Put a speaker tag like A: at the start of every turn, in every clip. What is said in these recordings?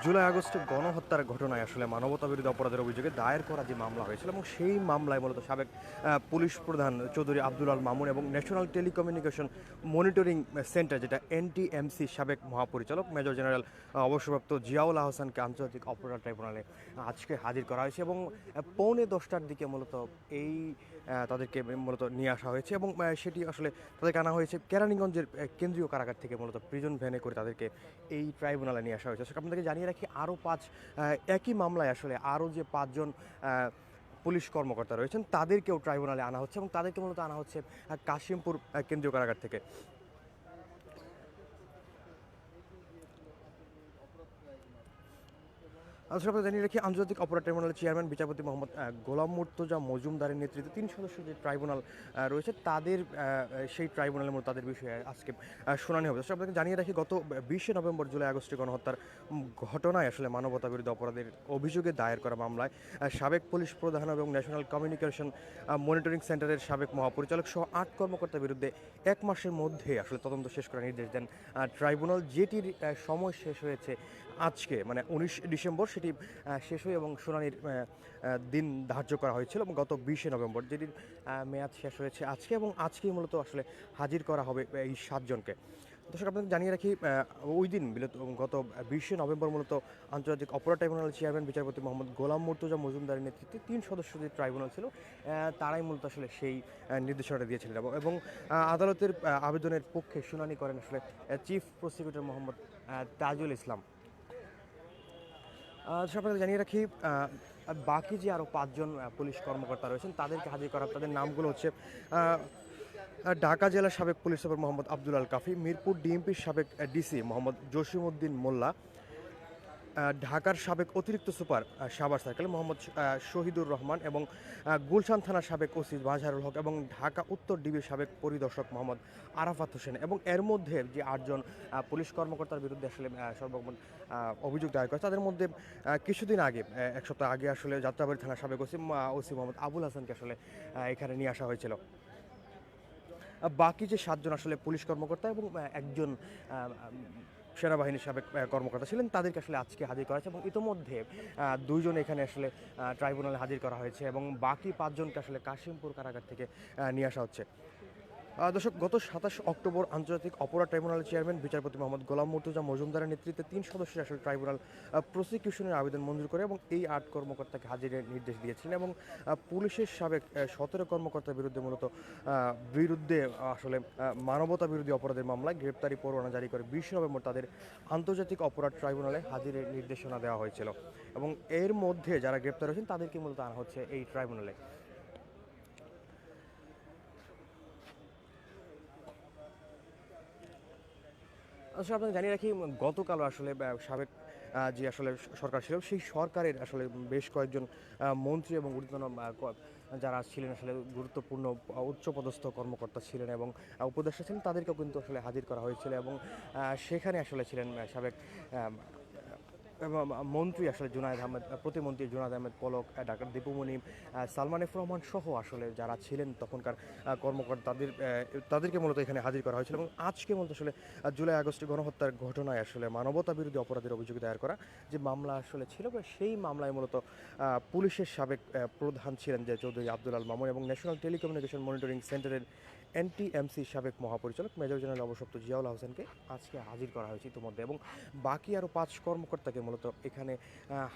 A: জুলাই আগস্টে গণহত্যার ঘটনায় আসলে মানবতাবিরোধী অপরাধের অভিযোগে দায়ের করা যে মামলা হয়েছিল এবং সেই মামলায় মূলত সাবেক পুলিশ প্রধান চৌধুরী আব্দুল আল মামুন এবং ন্যাশনাল টেলিকমিউনিকেশন মনিটরিং সেন্টার যেটা এনটিএমসি সাবেক মহাপরিচালক মেজর জেনারেল অবসরপ্রাপ্ত জিয়াউল আহসানকে আন্তর্জাতিক অপরাধ ট্রাইব্যুনালে আজকে হাজির করা হয়েছে এবং পৌনে 10টার দিকে মূলত এই তাদেরকে মূলত নিয়ে আসা হয়েছে এবং সেটি আসলে তাদেরকে আনা হয়েছে কেরানীগঞ্জের কেন্দ্রীয় কারাগার থেকে মূলত প্রিজন ভ্যানে করে তাদেরকে এই ট্রাইব্যুনালে নিয়ে আসা হয়েছে। আপনাদেরকে জানিয়ে রাখি আরও একই মামলায় আসলে আরও যে 5 জন পুলিশ কর্মকর্তা রয়েছেন তাদেরকেও ট্রাইব্যুনালে আনা হচ্ছে এবং তাদেরকে মূলত আনা হচ্ছে কাশিমপুর কেন্দ্রীয় কারাগার থেকে। আসলে জানিয়ে রাখি আন্তর্জাতিক অপরাধ ট্রাইব্যুনালের চেয়ারম্যান বিচারপতি মোহাম্মদ গোলাম মুর্তজা মজুমদারের নেতৃত্বে 3 সদস্য যে ট্রাইব্যুনাল রয়েছে তাদের সেই ট্রাইব্যুনালের মধ্যে তাদের বিষয়ে আজকে শুনানি হবে। আসলে আপনাকে জানিয়ে রাখি গত 20 নভেম্বর জুলাই আগস্টে গণহত্যার ঘটনায় আসলে মানবতাবিরোধী অপরাধের অভিযোগে দায়ের করা মামলায় সাবেক পুলিশ প্রধান এবং ন্যাশনাল কমিউনিকেশন মনিটরিং সেন্টারের সাবেক মহাপরিচালক সহ 8 কর্মকর্তার বিরুদ্ধে 1 মাসের মধ্যে আসলে তদন্ত শেষ করার নির্দেশ দেন ট্রাইব্যুনাল, যেটির সময় শেষ হয়েছে আজকে মানে 19 ডিসেম্বর সেটি শেষ হয়ে এবং শুনানির দিন ধার্য করা হয়েছিল এবং গত 20 নভেম্বর যেটির মেয়াদ শেষ হয়েছে আজকে এবং আজকেই মূলত আসলে হাজির করা হবে এই 7 জনকে। দর্শক আপনাদের জানিয়ে রাখি ওই দিন গত 20 নভেম্বর মূলত আন্তর্জাতিক অপরাধ ট্রাইব্যুনালের চেয়ারম্যান বিচারপতি মোহাম্মদ গোলাম মুর্তজা মজুমদারের নেতৃত্বে 3 সদস্যের ট্রাইব্যুনাল ছিল, তারাই মূলত আসলে সেই নির্দেশনাটা দিয়েছিলেন এবং আদালতের আবেদনের পক্ষে শুনানি করেন আসলে চিফ প্রসিকিউটর মোহাম্মদ তাজুল ইসলাম। আপনাদের জানিয়ে রাখি বাকি যে আরও 5 জন পুলিশ কর্মকর্তা রয়েছেন তাদেরকে হাজির করা, তাদের নামগুলো হচ্ছে ঢাকা জেলার সাবেক পুলিশ সুপার মোহাম্মদ আব্দুল আল কাফি, মিরপুর ডিএমপির সাবেক ডিসি মোহাম্মদ জসিমউদ্দিন মোল্লা, ঢাকার সাবেক অতিরিক্ত সুপার সাভার সার্কেল মোহাম্মদ শহীদুর রহমান এবং গুলশান থানার সাবেক ওসি বাজহারুল হক এবং ঢাকা উত্তর ডিবির সাবেক পরিদর্শক মোহাম্মদ আরাফাত হোসেন এবং এর মধ্যে যে 8 জন পুলিশ কর্মকর্তার বিরুদ্ধে আসলে সর্বমোট অভিযোগ দায়ের করে তাদের মধ্যে কিছুদিন আগে 1 সপ্তাহ আগে আসলে যাত্রাবাড়ি থানার সাবেক ওসি মোহাম্মদ আবুল হাসানকে আসলে এখানে নিয়ে আসা হয়েছিল। বাকি যে 7 জন আসলে পুলিশ কর্মকর্তা এবং একজন সেনাবাহিনীর সাবেক কর্মকর্তা ছিলেন তাদেরকে আসলে আজকে হাজির করা হয়েছে এবং ইতোমধ্যে 2 জন এখানে আসলে ট্রাইব্যুনালে হাজির করা হয়েছে এবং বাকি 5 জনকে আসলে কাশিমপুর কারাগার থেকে নিয়ে আসা হচ্ছে। দর্শক গত 27 অক্টোবর আন্তর্জাতিক অপরাধ ট্রাইব্যুনালের চেয়ারম্যান বিচারপতি মোহাম্মদ গোলাম মুর্তজা মজুমদারের নেতৃত্বে 3 সদস্যের আসলে ট্রাইব্যুনাল প্রসিকিউশনের আবেদন মঞ্জুর করে এবং এই 8 কর্মকর্তাকে হাজিরের নির্দেশ দিয়েছিলেন এবং পুলিশের সাবেক 17 কর্মকর্তার বিরুদ্ধে আসলে মানবতা বিরোধী অপরাধের মামলায় গ্রেপ্তারি পরোয়ানা জারি করে 20 নভেম্বর তাদের আন্তর্জাতিক অপরাধ ট্রাইব্যুনালে হাজিরের নির্দেশনা দেওয়া হয়েছিল এবং এর মধ্যে যারা গ্রেপ্তার হয়েছেন তাদেরকে মূলত আনা হচ্ছে এই ট্রাইব্যুনালে। আসলে আপনাকে জানিয়ে রাখি গতকালও আসলে সাবেক যে আসলে সরকার ছিল সেই সরকারের আসলে বেশ কয়েকজন মন্ত্রী এবং ঊর্ধ্বতন যারা ছিলেন আসলে গুরুত্বপূর্ণ উচ্চপদস্থ কর্মকর্তা ছিলেন এবং উপদেষ্টা ছিলেন তাদেরকেও কিন্তু আসলে হাজির করা হয়েছিল এবং সেখানে আসলে ছিলেন সাবেক মন্ত্রী আসলে জুনায়েদ আহমেদ, প্রতিমন্ত্রী জুনায়েদ আহমেদ পলক, ডাক্তার দীপুমণি, সালমান এফ রহমান সহ আসলে যারা ছিলেন তখনকার কর্মকর্তা তাদেরকে মূলত এখানে হাজির করা হয়েছিল এবং আজকে মূলত আসলে জুলাই আগস্টে গণহত্যার ঘটনায় আসলে মানবতা বিরোধী অপরাধের অভিযোগ দায়ের করা যে মামলা আসলে ছিল সেই মামলায় মূলত পুলিশের সাবেক প্রধান ছিলেন যে চৌধুরী আব্দুল আল মামুন এবং ন্যাশনাল টেলিকমিউনিকেশন মনিটরিং সেন্টারের এনটিএমসি সাবেক মহাপরিচালক মেজর জেনারেল অবসরপ্রাপ্ত জিয়াউল আহসানকে আজকে হাজির করা হয়েছে ইতিমধ্যে এবং বাকি আরও 5 কর্মকর্তাকে মূলত এখানে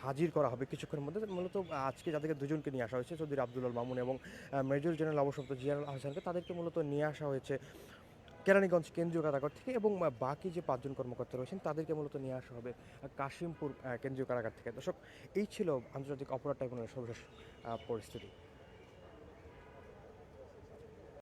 A: হাজির করা হবে কিছুক্ষণের মধ্যে। মূলত আজকে যাদেরকে 2 জনকে নিয়ে আসা হয়েছে চৌধুরী আব্দুল আল মামুন এবং মেজর জেনারেল অবসরপ্রাপ্ত জিয়াউল আহসানকে তাদেরকে মূলত নিয়ে আসা হয়েছে কেরানীগঞ্জ কেন্দ্রীয় কারাগার থেকে এবং বাকি যে 5 জন কর্মকর্তা রয়েছেন তাদেরকে মূলত নিয়ে আসা হবে কাশিমপুর কেন্দ্রীয় কারাগার থেকে। দর্শক এই ছিল আন্তর্জাতিক অপরাধ ট্রাইব্যুনালের সর্বশেষ পরিস্থিতি।